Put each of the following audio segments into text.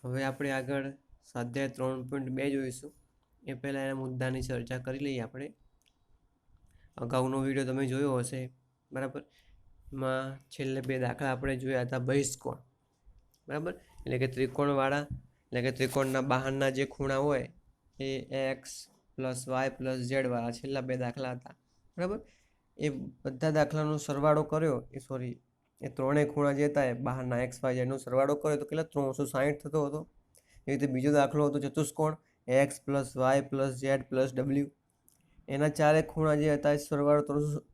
હવે આપણે આગળ સ્વાધ્યાય 3.2 જોઈશું. એ પહેલાં એના મુદ્દાની ચર્ચા કરી લઈએ આપણે. અગાઉનો વિડીયો તમે જોયો હશે, બરાબર. એમાં છેલ્લે 2 દાખલા આપણે જોયા હતા બહિષ્કોણ, બરાબર. એટલે કે ત્રિકોણવાળા, એટલે કે ત્રિકોણના બહારના જે ખૂણા હોય એ X plus Y plus Z વાળા છેલ્લા 2 દાખલા હતા, બરાબર. એ બધા દાખલાનો સરવાળો કર્યો, એ ત્રણેય ખૂણા જે હતા એ બહારના એક્સ વાય ઝેડનો સરવાળો કર્યો તો કેટલા 360 થતો હતો. એ રીતે બીજો દાખલો હતો ચતુષ્કોણ X plus Y plus Z plus W, એના ચારે ખૂણા જે હતા એ સરવાળો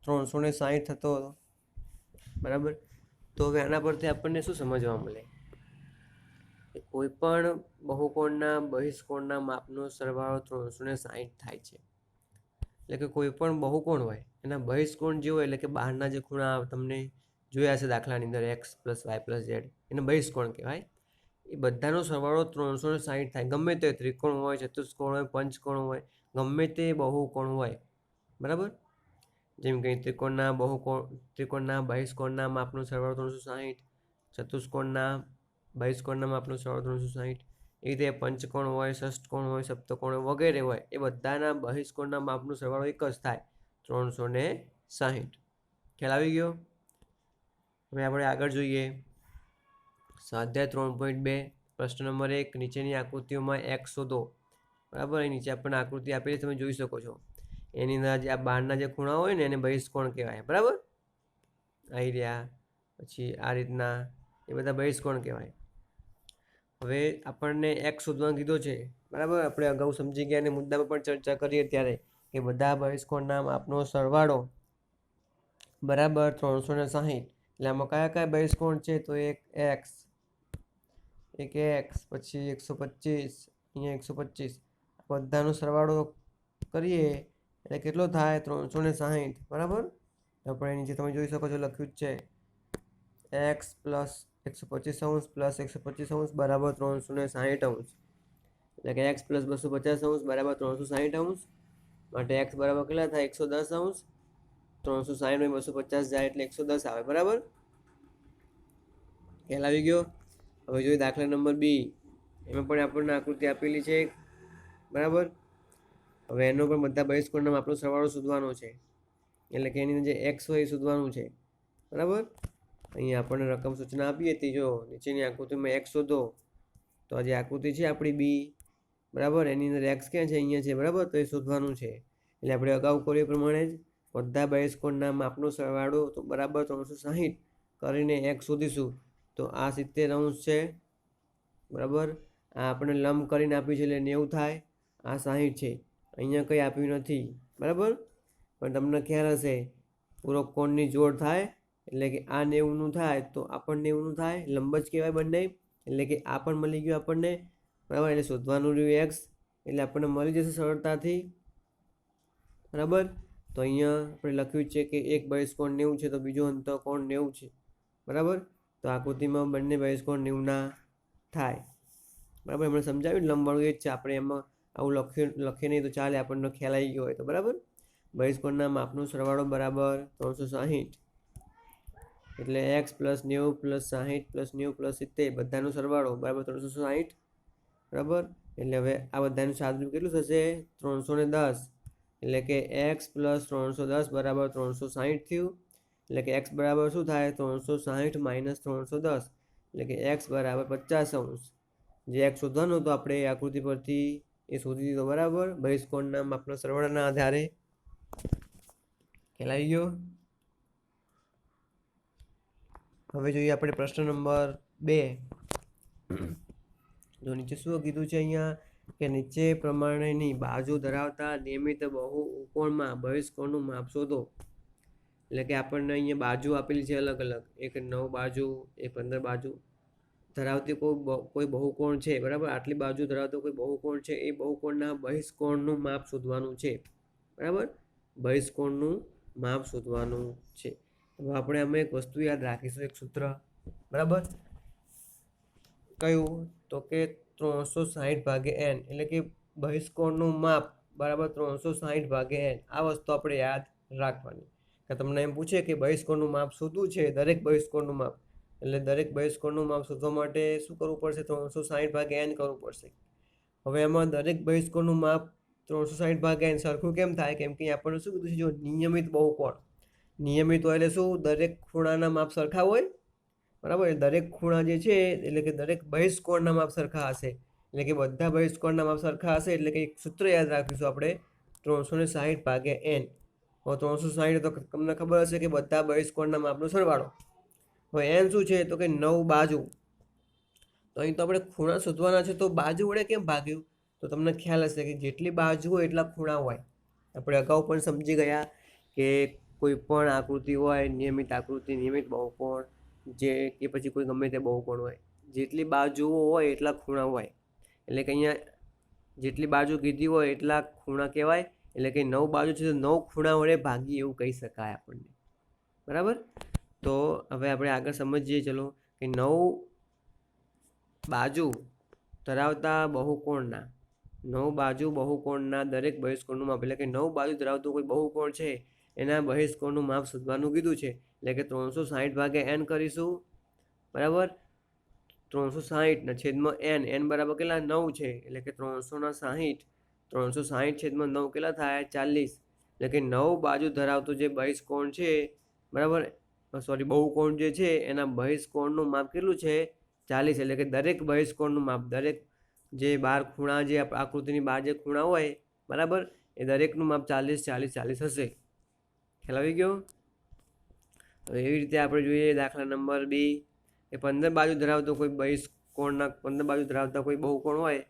360 થતો હતો, બરાબર. તો હવે આના પરથી આપણને શું સમજવા મળે? કોઈ પણ બહુકોણના બહિષ્કોણના માપનો સરવાળો 360 થાય છે. એટલે કે કોઈ પણ બહુકોણ હોય એના બહિષ્કોણ જે હોય, એટલે કે બહારના જે ખૂણા તમને જોયા છે દાખલાની અંદર X plus Y plus Z, એને બહિષ્કોણ કહેવાય. એ બધાનો સરવાળો 360 થાય. ગમે તે ત્રિકોણ હોય, ચતુષ્કોણ હોય, પંચકોણ હોય, ગમે તે બહુકોણ હોય, બરાબર. જેમ કે ત્રિકોણના બહિષ્કોણના માપનો સરવાળો 360, ચતુષ્કોણના બહિષ્કોણના માપનો સરવાળો 360, એ રીતે પંચકોણ હોય, ષષ્ઠકોણ હોય, સપ્તકોણ હોય, વગેરે હોય, એ બધાના બહિષ્કોણના માપનો સરવાળો એક જ થાય, 360. ખ્યાલ આવી ગયો? હવે આપણે આગળ જોઈએ. સ્વાધ્યાય 3.2 પ્રશ્ન નંબર 1, નીચેની આકૃતિઓમાં એક્સ શોધો, બરાબર. એ નીચે આપણને આકૃતિ આપેલી તમે જોઈ શકો છો. એની અંદર જે આ બહારના જે ખૂણા હોય ને એને બહિષ્કોણ કહેવાય, બરાબર. આવી રહ્યા, પછી આ રીતના એ બધા બહિષ્કોણ કહેવાય. હવે આપણને એક્સ શોધવાનું કીધો છે, બરાબર. આપણે અગાઉ સમજી ગયા અને મુદ્દામાં પણ ચર્ચા કરીએ ત્યારે કે બધા બહિષ્કોણના માપનો સરવાળો બરાબર 360. એટલે આમાં કયા કયા બહિષ્કોણ છે? તો એક એક્સ, પછી 125, અહીંયા 125, બધાનો સરવાળો કરીએ એટલે કેટલો થાય? 360, બરાબર. આપણે નીચે તમે જોઈ શકો છો લખ્યું જ છે એક્સ પ્લસ 125 પ્લસ 125 બરાબર 360. એટલે કે એક્સ પ્લસ 250 બરાબર 360. માટે એક્સ બરાબર કેટલા થાય? 110. 360 માં 250 જાય એટલે 110 આવે, બરાબર. ખ્યાલ આવી ગયો? હવે જોઈએ દાખલા નંબર 2. એમાં પણ આપણને આકૃતિ આપેલી છે, બરાબર. હવે એનો પણ બધા બહિષ્કોણના માપનો સરવાળો શોધવાનો છે. એટલે કે એની જે એક્સ હોય એ શોધવાનું છે, બરાબર. અહીંયા આપણને રકમ સૂચના આપી હતી, જો નીચેની આકૃતિમાં એક્સ શોધો. તો આ જે આકૃતિ છે આપણી બી, બરાબર, એની અંદર એક્સ ક્યાં છે? અહીંયા છે, બરાબર. તો એ શોધવાનું છે. એટલે આપણે અગાઉ કર્યું પ્રમાણે જ બધા બહિષ્કોણના માપનો સરવાળો તો બરાબર 360 કરીને એક્સ શોધીશું. તો આ 70° છે, બરાબર. આ આપણે લંબ કરીને આપ્યું છે એટલે 90 થાય. આ 60 છે, અહીંયા કંઈ આપ્યું નથી, બરાબર. પણ તમને ખ્યાલ હશે પૂરો કોણની જોડ થાય એટલે કે આ 90નું થાય તો આ પણ 90નું થાય, લંબ જ કહેવાય બંને. એટલે કે આ પણ મળી ગયું આપણને, બરાબર. એટલે શોધવાનું રહ્યું એક્સ, એટલે આપણને મળી જશે સરળતાથી, બરાબર. તો અહીંયા આપણે લખ્યું છે કે એક બહિષ્કોણ 90 છે તો બીજો અંતઃકોણ 90 છે, બરાબર. તો આકૃતિમાં બંને બહિષ્કોણ 90ના થાય, બરાબર. એમણે સમજાવ્યું લંબવાળું એ જ છે. આપણે એમાં આવું લખીએ નહીં તો ચાલે, આપણને ખ્યાલ આવી ગયો હોય તો, બરાબર. બહિષ્કોણના માપનો સરવાળો બરાબર 360. એટલે x plus 90 plus 60 plus 90 plus 70 બધાનો સરવાળો બરાબર 360, બરાબર. એટલે હવે આ બધાનું સાદુરૂપ કેટલું થશે? 310. એટલે કે એક્સ પ્લસ 310 બરાબર 360 થયું. એટલે કે એક્સ બરાબર શું થાય? 360 માઇનસ 310, એટલે કે એક્સ બરાબર 50°. જે એક્સ શોધવાનો હતો આપણે આકૃતિ પરથી એ શોધી દીધો, બરાબર. બહિષ્કોણના માપના સરવાળાના આધારે. ખ્યાલ આવી ગયો? હવે જોઈએ આપણે પ્રશ્ન નંબર 2. જો નીચે શું કીધું છે અહીંયા કે નીચે પ્રમાણેની બાજુ ધરાવતા નિયમિત બહુકોણમાં બહિષ્કોણનું માપ શોધો. એટલે કે આપણને અહીંયા બાજુ આપેલી છે અલગ અલગ, એક 9 બાજુ, એક 15 બાજુ ધરાવતી કોઈ બહુકોણ છે, બરાબર. આટલી બાજુ ધરાવતો કોઈ બહુકોણ છે, એ બહુકોણના બહિષ્કોણનું માપ શોધવાનું છે, બરાબર. બહિષ્કોણનું માપ શોધવાનું છે. હવે આપણે આમાં એક વસ્તુ યાદ રાખીશું, એક સૂત્ર, બરાબર. કયું? તો કે 360/n, એટલે કે બહિષ્કોણનું માપ બરાબર 360/n. આ વસ્તુ આપણે યાદ રાખવાની. કે તમને એમ પૂછે કે બહિષ્કોણનું માપ શોધવું છે, દરેક બહિષ્કોણનું માપ, એટલે દરેક બહિષ્કોણનું માપ શોધવા માટે શું કરવું પડશે? 360 ભાગ્યા n કરવું પડશે. હવે એમાં દરેક બહિષ્કોણનું માપ 360 ભાગ્યા n સરખું કેમ થાય? કેમ કે આપણને શું કીધું છે? જો નિયમિત બહુકોણ, નિયમિત હોય એટલે શું? દરેક ખૂણાના માપ સરખા હોય, બરાબર? દરેક ખૂણા જે છે એટલે કે દરેક બહિષ્કોણના માપ સરખા હશે, એટલે કે બધા બહિષ્કોણના માપ સરખા હશે એટલે કે એક સૂત્ર યાદ રાખીશું આપણે, 360 ભાગ્યા n. હવે 360 તો તમને ખબર હશે કે બધા બહિષ્કોણના માપનો સરવાળો. હવે n શું છે? તો કે 9 બાજુ. તો અહીં તો આપણે ખૂણા શોધવાના છે, તો બાજુ વડે કેમ ભાગ્યું? તો તમને ખ્યાલ હશે કે જેટલી બાજુ હોય એટલા ખૂણા હોય. આપણે અગાઉ પણ સમજી ગયા કે કોઈ પણ આકૃતિ હોય, નિયમિત આકૃતિ, નિયમિત બહુકોણ, જે કે પછી કોઈ ગમે તે બહુકોણ હોય, જેટલી બાજુઓ હોય એટલા ખૂણા હોય. એટલે કે અહીંયા જેટલી બાજુ કીધી હોય એટલા ખૂણા કહેવાય. એટલે કે 9 બાજુ છે તો 9 ખૂણા વડે ભાગી એવું કહી શકાય આપણને, બરાબર? તો હવે આપણે આગળ સમજીએ. ચલો કે 9 બાજુ ધરાવતા બહુકોણના, 9 બાજુ બહુકોણના દરેક બહિષ્કોણનું માપ, એટલે કે 9 બાજુ ધરાવતું કોઈ બહુકોણ છે એના બહિષ્કોણનું માપ શોધવાનું કીધું છે. એટલે કે 360 ભાગ્યા n કરીશું, બરાબર? 360 છેદમાં n બરાબર કેટલા? 9 છે, એટલે કે 360 છેદમાં 9 કેટલા થાય? 40. એટલે કે 9 બાજુ ધરાવતો જે બહિષ્કોણ છે, બરાબર, સોરી બહુકોણ જે છે એના બહિષ્કોણનું માપ કેટલું છે? 40. એટલે કે દરેક બહિષ્કોણનું માપ, દરેક જે 12 ખૂણા, જે આકૃતિની 12 જે ખૂણા હોય, બરાબર, એ દરેકનું માપ 40 40 40 હશે. ખ્યાલ આવી ગયો? તો એવી રીતે આપણે જોઈએ દાખલા નંબર 2 કે 15 બાજુ ધરાવતો કોઈ બહિષ્કોણના, 15 બાજુ ધરાવતા કોઈ બહુકોણ હોય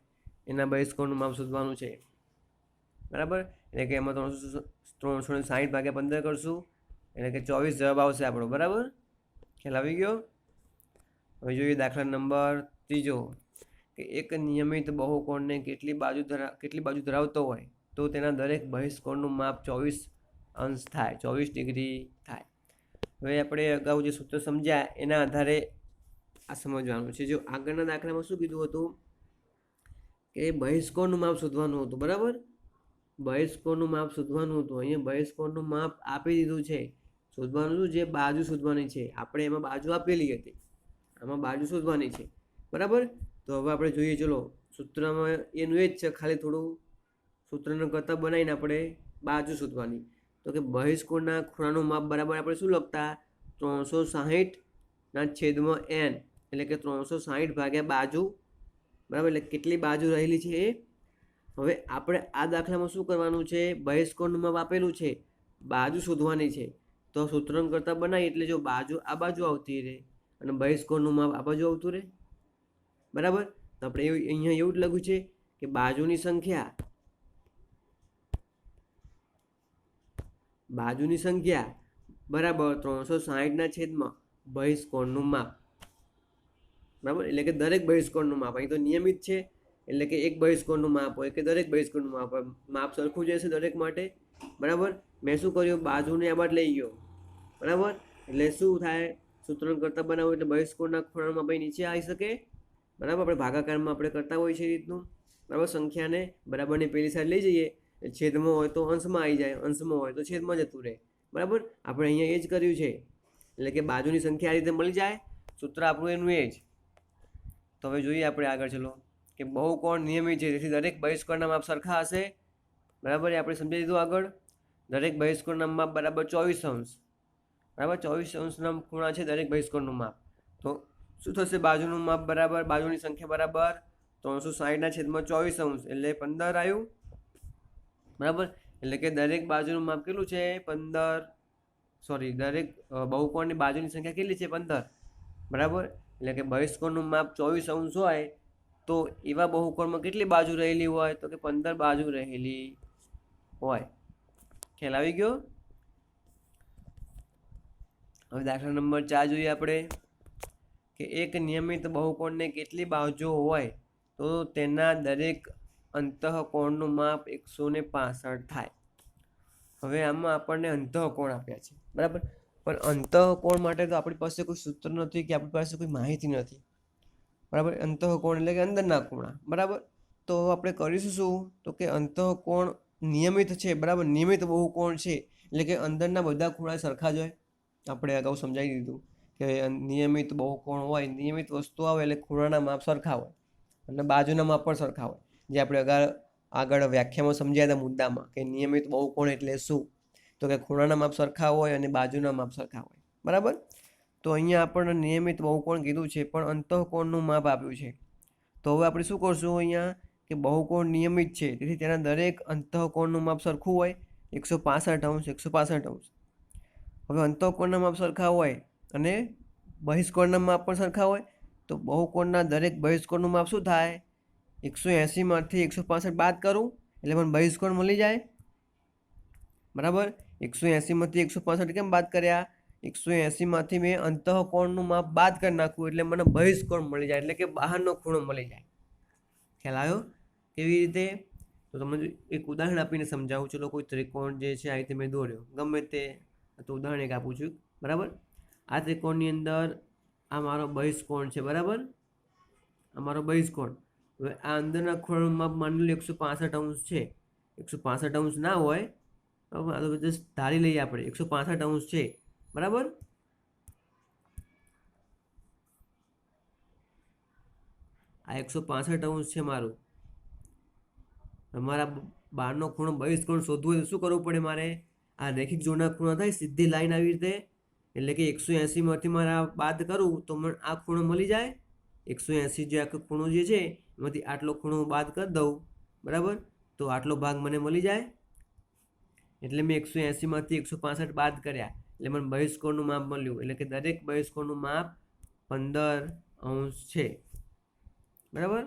એના બહિષ્કોણનું માપ શોધવાનું છે, બરાબર? એટલે કે એમાં 360 ભાગ્યા 15 કરશું, એટલે કે 24 જવાબ આવશે આપણો, બરાબર? ખ્યાલ આવી ગયો? હવે જોઈએ દાખલા નંબર 3 કે એક નિયમિત બહુકોણને કેટલી બાજુ ધરાવતો હોય તો તેના દરેક બહિષ્કોણનું માપ 24 અંશ થાય, 24 ડિગ્રી થાય. હવે આપણે અગાઉ જે સૂત્ર સમજ્યા એના આધારે આ સમજવાનું છે. જો આગળના દાખલામાં શું કીધું હતું કે બહિષ્કોણનું માપ શોધવાનું હતું, બરાબર? બહિષ્કોણનું માપ શોધવાનું હતું. અહીંયા બહિષ્કોણનું માપ આપી દીધું છે, શોધવાનું શું? જે બાજુ શોધવાની છે. આપણે એમાં બાજુ આપેલી હતી, આમાં બાજુ શોધવાની છે, બરાબર? તો હવે આપણે જોઈએ. ચલો સૂત્રમાં એનું એ જ છે, ખાલી થોડું સૂત્રને કરતા બનાવીને આપણે બાજુ શોધવાની. તો કે બહિષ્કોણના ખૂણાનું માપ બરાબર આપણે શું લખતા? 360 છેદમાં n, એટલે કે 360 ભાગ્યા બાજુ, બરાબર? એટલે કેટલી બાજુ રહેલી છે એ. હવે આપણે આ દાખલામાં શું કરવાનું છે? બહિષ્કોણનું માપ આપેલું છે, બાજુ શોધવાની છે. તો સૂત્રને કરતા બનાવી એટલે જો બાજુ આ બાજુ આવતી રહે અને બહિષ્કોણનું માપ આ બાજુ આવતું રહે, બરાબર? તો આપણે અહીંયા એવું જ લખ્યું છે કે બાજુની સંખ્યા બરાબર 360 છેદમાં બહિષ્કોણનું માપ, બરાબર? એટલે કે દરેક બહિષ્કોણનું માપ. અહીં તો નિયમિત છે એટલે કે એક બહિષ્કોણનું માપ હોય કે દરેક બહિષ્કોણનું માપ હોય, માપ સરખું જ રહેશે દરેક માટે, બરાબર? મેં શું કર્યું? બાજુને આ બાજુ લઈ ગયો, બરાબર? એટલે શું થાય? સૂત્રને કરતા બનાવવું એટલે બહિષ્કોણના ખૂણાનું માપ નીચે આવી શકે, બરાબર? આપણે ભાગાકારમાં આપણે કરતા હોઈએ છીએ રીતનું, બરાબર? સંખ્યાને બરાબરની પેલી સાઈડ લઈ જઈએ, છેદમાં હોય તો અંશમાં આવી જાય, અંશમાં હોય તો છેદમાં જતું રહે, બરાબર? આપણે અહીંયા એ જ કર્યું છે, એટલે કે બાજુની સંખ્યા આ રીતે મળી જાય. સૂત્ર આપણું એનું એ જ. તો હવે જોઈએ આપણે આગળ. ચલો કે બહુકોણ નિયમિત છે તેથી દરેક બહિષ્કોણના માપ સરખા હશે, બરાબર? એ આપણે સમજી દીધું આગળ. દરેક બહિષ્કોણના માપ બરાબર 24 અંશ, બરાબર? 24 અંશના ખૂણા છે દરેક બહિષ્કોણનું માપ. તો શું થશે? બાજુનું માપ બરાબર, બાજુની સંખ્યા બરાબર 360 છેદમાં 24 અંશ એટલે 15 આવ્યું, બરાબર? એટલે કે દરેક બાજુનું માપ કેટલું છે? 15. સોરી, દરેક બહુકોણની બાજુની સંખ્યા કેટલી છે? 15, બરાબર? એટલે કે બહિષ્કોણનું માપ 24 અંશ હોય તો એવા બહુકોણમાં કેટલી બાજુ રહેલી હોય? તો કે 15 બાજુ રહેલી હોય. ખ્યાલ આવી ગયો? હવે દાખલા નંબર 4 જોઈએ આપણે કે એક નિયમિત બહુકોણને કેટલી બાજુઓ હોય તો તેના દરેક અંતઃકોણનું માપ 165 થાય. હવે આમાં આપણને અંતઃકોણ આપ્યા છે, બરાબર? પણ અંતઃકોણ માટે તો આપણી પાસે કોઈ સૂત્ર નથી કે આપણી પાસે કોઈ માહિતી નથી, બરાબર? અંતઃકોણ એટલે કે અંદરના ખૂણા, બરાબર? તો આપણે કરીશું શું? તો કે અંતઃકોણ નિયમિત છે, બરાબર? નિયમિત બહુકોણ છે એટલે કે અંદરના બધા ખૂણા સરખા જ હોય. આપણે અગાઉ સમજાવી દીધું કે નિયમિત બહુકોણ હોય, નિયમિત વસ્તુ આવે એટલે ખૂણાના માપ સરખા હોય અને બાજુના માપ પણ સરખા હોય. જે આપણે આગળ વ્યાખ્યામાં સમજ્યા હતા મુદ્દામાં કે નિયમિત બહુકોણ એટલે શું, તો કે ખૂણાના માપ સરખા હોય અને બાજુના માપ સરખા હોય. બરાબર. તો અહીંયા આપણને નિયમિત બહુકોણ કીધું છે પણ અંતઃકોણનું માપ આપ્યું છે. તો હવે આપણે શું કરશું અહીંયા કે બહુકોણ નિયમિત છે તેથી તેના દરેક અંતઃકોણનું માપ સરખું હોય 165 અંશ 165 અંશ. હવે અંતઃકોણના માપ સરખા હોય અને બહિષ્કોણના માપ પણ સરખા હોય તો બહુકોણના દરેક બહિષ્કોણનું માપ શું થાય? 180માંથી 165 બાદ કરું એટલે મને બહિષ્કોણ મળી જાય. બરાબર. 180માંથી 165 કેમ બાદ કર્યા? 180માંથી મેં અંતઃકોણનું માપ બાદ કરી નાખું એટલે મને બહિષ્કોણ મળી જાય, એટલે કે બહારનો ખૂણો મળી જાય. ખ્યાલ આવ્યો? કેવી રીતે? તો તમને એક ઉદાહરણ આપીને સમજાવું. ચલો કોઈ ત્રિકોણ જે છે આ રીતે મેં દોર્યો, ગમે તે તો ઉદાહરણ એક આપું છું. બરાબર. આ ત્રિકોણની અંદર આ મારો બહિષ્કોણ છે. બરાબર. આ મારો બહિષ્કોણ. હવે આ અંદરના ખૂણાનું માપ માની લો 165 અંશ છે. 165 અંશ ના હોય, બરાબર, આ તો જસ્ટ ધારી લઈએ આપણે 165 અંશ છે. બરાબર. આ 165 અંશ છે મારું. અમારા બહારનો ખૂણો બહિષ્કોણ શોધવું હોય તો શું કરવું પડે મારે? આ રેખિક જોડના ખૂણા થાય સીધી લાઈન આવી રીતે, એટલે કે 180માંથી મારા બાદ કરું તો મને આ ખૂણો મળી જાય. 180 જે આખો ખૂણો જે છે એમાંથી આટલો ખૂણો બાદ કરી દઉં. બરાબર. તો આટલો ભાગ મને મળી જાય. એટલે મેં 180માંથી 165 બાદ કર્યા એટલે મને બહિષ્કોણનું માપ મળ્યું, એટલે કે દરેક બહિષ્કોણનું માપ 15 અંશ છે. બરાબર.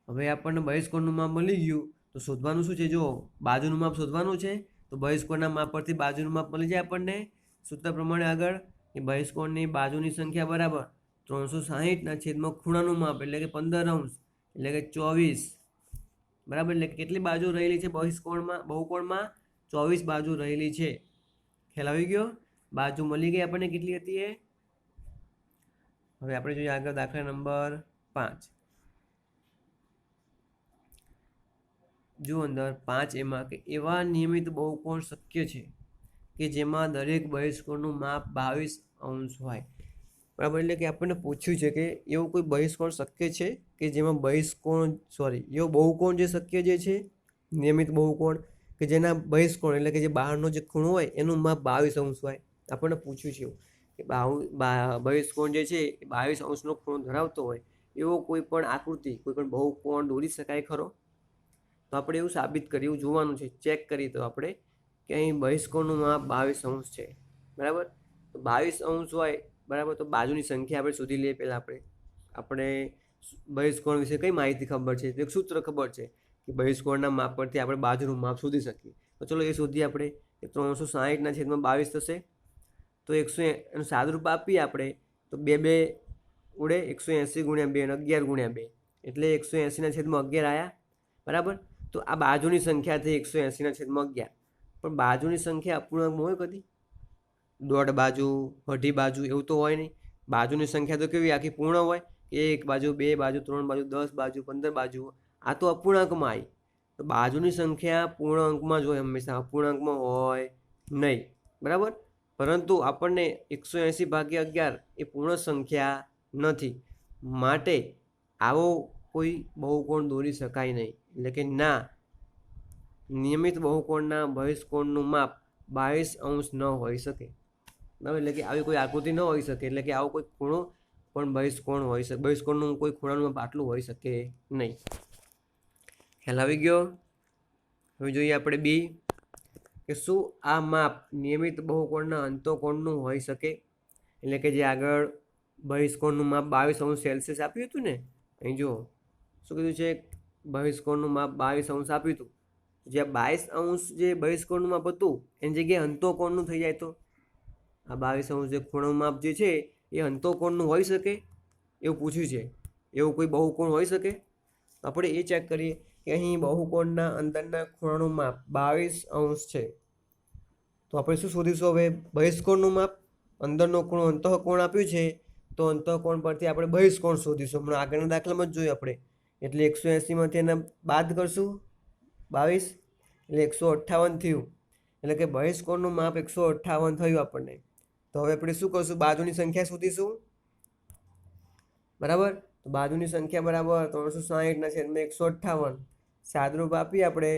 હવે આપણને બહિષ્કોણનું માપ મળી ગયું તો શોધવાનું શું છે? જો બાજુનું માપ શોધવાનું છે તો બહિષ્કોણના માપ પરથી બાજુનું માપ મળી જાય આપણને. સૂત્ર પ્રમાણે આગળ કે બહિષ્કોણની બાજુની સંખ્યા બરાબર 360ના છેદમાં ખૂણાનું માપ એટલે કે 15 અંશ એટલે કે 24. બરાબર. એટલે કેટલી બાજુ રહેલી છે બહુકોણમાં? 24 બાજુ રહેલી છે. ખ્યાલ આવી ગયો? બાજુ મળી ગઈ આપણને કેટલી હતી એ. હવે આપણે જોઈએ આગળ દાખલા નંબર 5. જો અંદર 5 એમાં કે એવા નિયમિત બહુકોણ શક્ય છે કે જેમાં દરેક બહિષ્કોણનું માપ 22 અંશ હોય. બરાબર. એટલે કે આપણને પૂછ્યું છે કે એવું કોઈ બહિષ્કોણ શક્ય છે કે જેમાં એવો બહુકોણ જે શક્ય જે છે નિયમિત બહુકોણ કે જેના બહિષ્કોણ એટલે કે જે બહારનો જે ખૂણો હોય એનું માપ 22 અંશ હોય. આપણને પૂછ્યું છે કે બહિષ્કોણ જે છે એ 22 અંશનો ખૂણો ધરાવતો હોય એવો કોઈ પણ આકૃતિ, કોઈ પણ બહુકોણ દોરી શકાય ખરો? તો આપણે એવું સાબિત કરી, એવું જોવાનું છે, ચેક કરી તો આપણે કે અહીં બહિષ્કોણનું માપ 22 અંશ છે. બરાબર. તો 22 અંશ હોય, બરાબર, તો બાજુની સંખ્યા આપણે શોધી લઈએ. પહેલાં આપણે બહિષ્કોણ વિશે કઈ માહિતી ખબર છે? તો એક સૂત્ર ખબર છે કે બહિષ્કોણના માપ પરથી આપણે બાજુનું માપ શોધી શકીએ. તો ચલો એ શોધીએ આપણે. 360ના છેદમાં 22 થશે. તો 100 એનું સાદુરૂપ આપીએ આપણે તો 2 ઉડે, 180 ગુણ્યા 2 અને 11 ગુણ્યા 2 એટલે 180ના છેદમાં 11 આવ્યા. બરાબર. તો આ બાજુની સંખ્યા થઈ 180ના છેદમાં 11. પણ બાજુની સંખ્યા અપૂર્ણાંકમાં હોય કદી? દોઢ બાજુ, અઢી બાજુ એવું તો હોય નહીં. બાજુની સંખ્યા તો કેવી આખી પૂર્ણ હોય, 1 બાજુ, 2 બાજુ, 3 બાજુ, 10 બાજુ, 15 બાજુ. આ તો અપૂર્ણાંકમાં આવી. તો બાજુની સંખ્યા પૂર્ણ અંકમાં જ હોય, હંમેશા અપૂર્ણાંકમાં હોય નહીં. બરાબર. પરંતુ આપણને 180/11 એ પૂર્ણ સંખ્યા નથી, માટે આવો કોઈ બહુકોણ દોરી શકાય નહીં. એટલે કે ના, નિયમિત બહુકોણના બહિષ્કોણનું માપ 22 અંશ ન હોઈ શકે. બરાબર. એટલે કે આવી કોઈ આકૃતિ ન હોઈ શકે, એટલે કે આવો કોઈ ખૂણો પણ બહિષ્કોણનું કોઈ ખૂણાનું માપ આટલું હોઈ શકે નહીં. ખ્યાલ આવી ગયો? હવે જોઈએ આપણે બી કે શું આ માપ નિયમિત બહુકોણના અંતઃકોણનું હોઈ શકે? એટલે કે જે આગળ બહિષ્કોણનું માપ 22 અંશ સેલ્સિયસ આપ્યું હતું ને, અહીં જો શું કીધું છે? બહિષ્કોણનું માપ 22 અંશ આપ્યું હતું. જે 22 અંશ જે બહિષ્કોણનું માપ હતું એની જગ્યાએ અંતઃકોણનું થઈ જાય તો આ 22 અંશ જે ખૂણાનું માપ જે છે એ અંતઃકોણનું હોઈ શકે? એવું પૂછ્યું છે. એવું કોઈ બહુકોણ હોઈ શકે? આપણે એ ચેક કરીએ કે અહીં બહુકોણના અંદરના ખૂણાનું માપ 22 અંશ છે. તો આપણે શું શોધીશું હવે? બહિષ્કોણનું માપ. અંદરનો ખૂણો અંતઃકોણ આપ્યું છે તો અંતઃકોણ પરથી આપણે બહિષ્કોણ શોધીશું. હમણાં આગળના દાખલામાં જ જોયું આપણે. એટલે 180માંથી એને બાદ કરશું 22 એટલે 158 થયું. એટલે કે બહિષ્કોણનું માપ 158 થયું આપણને. તો તો હવે આપણે શું કરશું, બાજુની સંખ્યા શોધીશું, બરાબર. તો બાજુની સંખ્યા બરાબર 360 છેદમાં 158. સાદરૂપ આપી આપણે,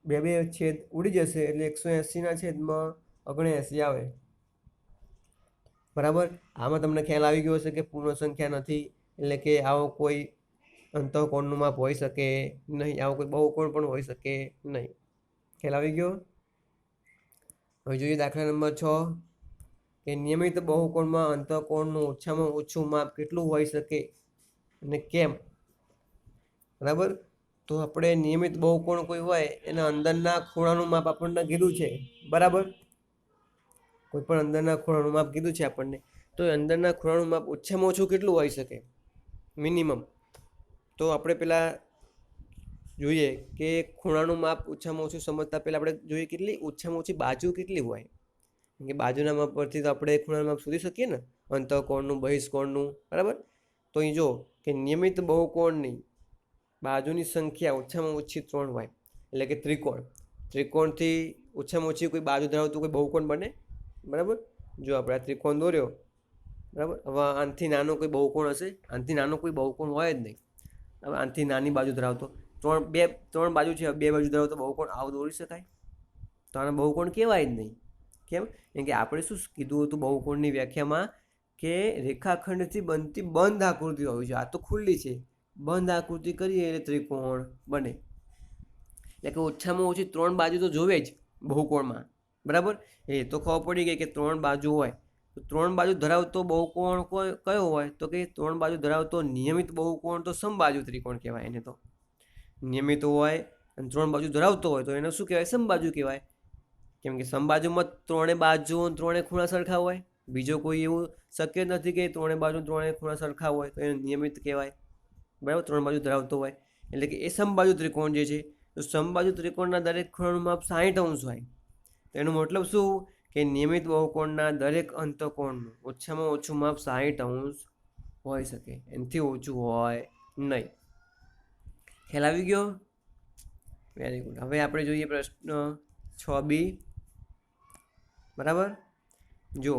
બે છેદ ઉડી જશે એટલે 180 છેદમાં 79 આવે, બરાબર. આમાં તમને ખ્યાલ આવી ગયો હશે કે પૂર્ણ સંખ્યા નથી, એટલે કે આવો કોઈ અંતઃકોણનું માપ હોઈ શકે નહીં, આવો કોઈ બહુકોણ પણ હોઈ શકે નહીં. ખ્યાલ આવી ગયો. હવે જોઈએ દાખલા નંબર 6 કે નિયમિત બહુકોણમાં અંતઃકોણનું ઓછામાં ઓછું માપ કેટલું હોઈ શકે અને કેમ, બરાબર. તો આપણે નિયમિત બહુકોણ કોઈ હોય એના અંદરના ખૂણાનું માપ આપણને કીધું છે, બરાબર. કોઈ પણ અંદરના ખૂણાનું માપ કીધું છે આપણને, તો અંદરના ખૂણાનું માપ ઓછામાં ઓછું કેટલું હોઈ શકે, મિનિમમ. તો આપણે પહેલાં જોઈએ કે ખૂણાનું માપ ઓછામાં ઓછું સમજતા પહેલાં આપણે જોઈએ કેટલી ઓછામાં ઓછી બાજુ કેટલી હોય, કે બાજુના માપ પરથી તો આપણે ખૂણાનું માપ શોધી શકીએ ને, અંતઃકોણનું, બહિષ્કોણનું, બરાબર. તો અહીં જો કે નિયમિત બહુકોણની બાજુની સંખ્યા ઓછામાં ઓછી 3 હોય, એટલે કે ત્રિકોણથી ઓછામાં ઓછી કોઈ બાજુ ધરાવતું કોઈ બહુકોણ બને, બરાબર. જો આપણે આ ત્રિકોણ દોર્યો, બરાબર. હવે આનાથી નાનો કોઈ બહુકોણ હશે, આનાથી નાનો કોઈ બહુકોણ હોય જ નહીં. હવે આનાથી નાની બાજુ ધરાવતો ત્રણ બાજુ છે, બે બાજુ ધરાવતો બહુકોણ આવું દોરી શકાય? તો આને બહુકોણ કહેવાય જ નહીં. કેમ? કેમ કે આપણે શું કીધું હતું બહુકોણની વ્યાખ્યામાં, કે રેખાખંડથી બનતી બંધ આકૃતિ હોવી જોઈએ. આ તો ખુલ્લી છે, બંધ આકૃતિ કરીએ એટલે ત્રિકોણ બને. એટલે કે ઓછામાં ઓછી 3 બાજુ તો જોવે જ બહુકોણમાં, બરાબર. એ તો ખબર પડી ગઈ કે 3 બાજુ હોય. તો 3 બાજુ ધરાવતો બહુકોણ કયો હોય, તો કે 3 બાજુ ધરાવતો નિયમિત બહુકોણ તો સમબાજુ ત્રિકોણ કહેવાય. એને તો નિયમિત હોય અને 3 બાજુ ધરાવતો હોય તો એને શું કહેવાય, સમબાજુ કહેવાય. કેમ કે સમબાજુમાં 3 બાજુ 3 ખૂણા સરખા હોય, બીજો કોઈ એવું શક્ય નથી કે 3 બાજુ 3 ખૂણા સરખા હોય, તો એને નિયમિત કહેવાય, બરાબર. 3 બાજુ ધરાવતો હોય એટલે કે એ સમબાજુ ત્રિકોણ જે છે, તો સમબાજુ ત્રિકોણના દરેક ખૂણાનું માપ 60° હોય. તો એનો મતલબ શું કે નિયમિત બહુકોણના દરેક અંતઃકોણનું ઓછામાં ઓછું માપ 60° હોઈ શકે, એનાથી ઓછું હોય નહીં. ખ્યાલ આવી ગયો? Very good. હવે આપણે જોઈએ પ્રશ્ન 6b, બરાબર. જો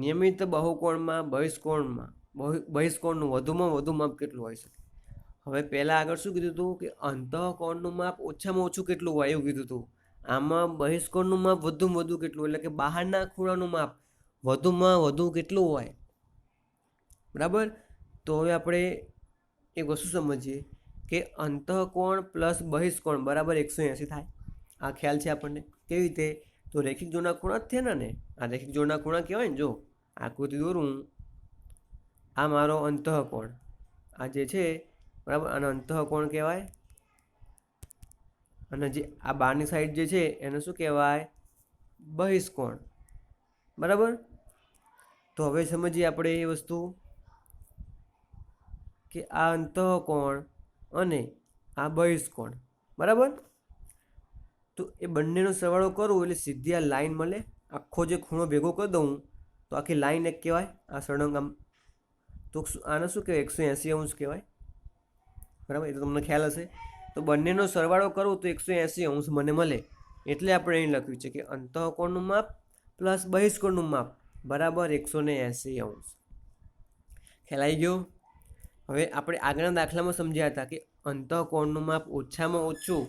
નિયમિત બહુકોણમાં બહિષ્કોણનું વધુમાં વધુ માપ કેટલું હોઈ શકે. હવે પહેલાં આગળ શું કીધું હતું કે અંતઃકોણનું માપ ઓછામાં ઓછું કેટલું હોય એવું કીધું હતું. આમાં બહિષ્કોણનું માપ વધુમાં વધુ કેટલું, એટલે કે બહારના ખૂણાનું માપ વધુમાં વધુ કેટલું હોય, બરાબર. તો હવે આપણે એક વસ્તુ સમજીએ કે અંતઃકોણ પ્લસ બહિષ્કોણ બરાબર 180 થાય. આ ખ્યાલ છે આપણને. કેવી રીતે? તો રેખિક જોડના ખૂણા જ થયા ને, આ રેખિક જોડના ખૂણા કહેવાય ને. જો આકૃતિ દોરું, આ મારો અંતઃકોણ, આ જે છે, બરાબર, આનો અંતઃકોણ કહેવાય. અને જે આ બહારની સાઈડ જે છે એને શું કહેવાય, બહિષ્કોણ, બરાબર. તો હવે સમજીએ આપણે એ વસ્તુ કે આ અંતઃકોણ અને આ બહિષ્કોણ, બરાબર. તો એ બંનેનો સરવાળો કરું એટલે સીધી આ લાઈન મળે. આખો જે ખૂણો ભેગો કરી દઉં તો આખી લાઈન એક કહેવાય, આ સળંગ આમ. તો આને શું કહેવાય, 180° કહેવાય, બરાબર. એ તો તમને ખ્યાલ હશે. તો બંનેનો સરવાળો કરું તો 180° મને મળે. એટલે આપણે અહીં લખ્યું છે કે અંતઃકોણનું માપ પ્લસ બહિષ્કોણનું માપ બરાબર 180°. ખ્યાલ આવી ગયો? હવે આપણે આગળના દાખલામાં સમજ્યા હતા કે અંતઃકોણનું માપ ઓછામાં ઓછું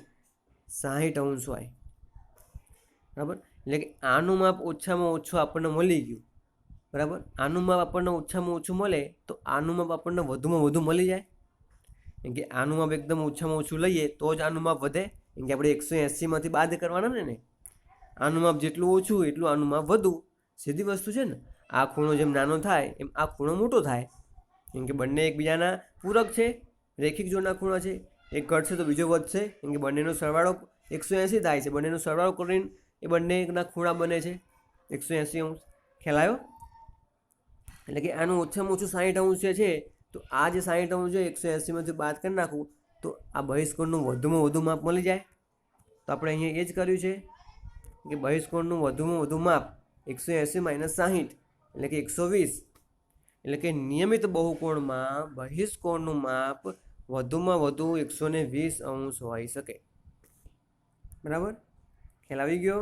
60° હોય, બરાબર. એટલે કે આનું માપ ઓછામાં ઓછું આપણને મળી ગયું, બરાબર. આનું માપ આપણને ઓછામાં ઓછું મળે તો આનું માપ આપણને વધુમાં વધુ મળી જાય. કેમ કે આનું માપ એકદમ ઓછામાં ઓછું લઈએ તો જ આનું માપ વધે. કેમ કે આપણે 180માંથી બાદ કરવાના ને. આનું માપ જેટલું ઓછું એટલું આનું માપ વધુ. સીધી વસ્તુ છે ને. આ ખૂણો જેમ નાનો થાય એમ આ ખૂણો મોટો થાય. કેમ કે બંને એકબીજાના પૂરક છે, રેખિક જોડના ખૂણા છે. એક ઘટશે તો બીજો વધશે. કેમ કે બંનેનો સરવાળો 180 થાય છે. બંનેનો સરવાળો કરીને એ બંનેના ખૂણા બને છે 180°. ખ્યાલ આવ્યો? એટલે કે આનું ઓછામાં ઓછું 60° છે. તો આ જે 60° છે 180માંથી બાદ કરી નાખું તો આ બહિષ્કોણનું વધુમાં વધુ માપ મળી જાય. તો આપણે અહીંયા એ જ કર્યું છે કે બહિષ્કોણનું વધુમાં વધુ માપ 180 - 60 એટલે કે 120. એટલે કે નિયમિત બહુકોણમાં બહિષ્કોણનું માપ વધુમાં વધુ 120° હોઈ શકે, બરાબર. ખ્યાલ આવી ગયો?